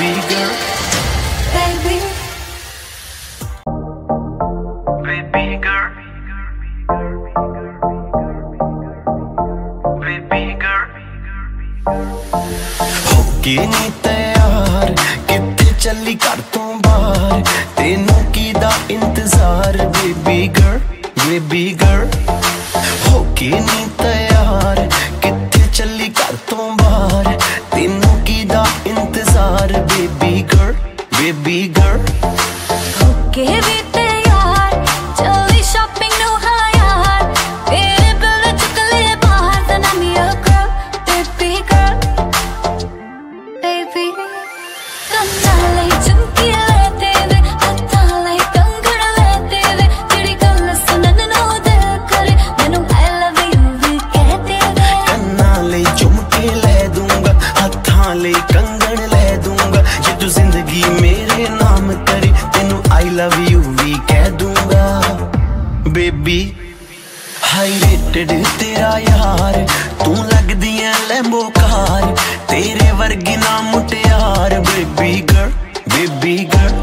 baby girl, baby, baby girl, baby girl। होके नी तैयार किते चली घर तो बाहर, तेनू कीदा इंतजार बेबी गर्ल, बेबी गर्ल। होके नी तैयार किते चली घर तो बाहर, तेनू कीदा इंतजार बेबी गर्ल, बेबी गर्ल। होके भी तैयार चली शॉपिंग नु हाँ यार, तेरे बिल चुकले बाहर then I'm your girl, baby girl, baby। कन्नाले झुमकी लेते वे, हत्थाले कंगण लेते वे, तेरी गल सुनन नु दिल करे, मैनू I love you भी कहते वे। कन्नाले झुमके ले दूंगा, हत्थाले कंगन ले दूंगा, ये तू जिंदगी मेरे नाम करे, तेनू I love you भी कह दूंगा बेबी। हाई रेटेड तेरा यार, तू लगदी है लैम्बो कार, तेरे वर्गी ना मुटियार बेबी गर्ल, बेबी गर्ल।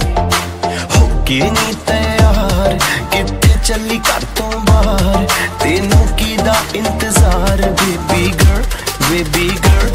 होके नी तैयार किते चली घर तो बाहर, तेनू कीदा इंतजार बेबी गर्ल, बेबी गर्ल।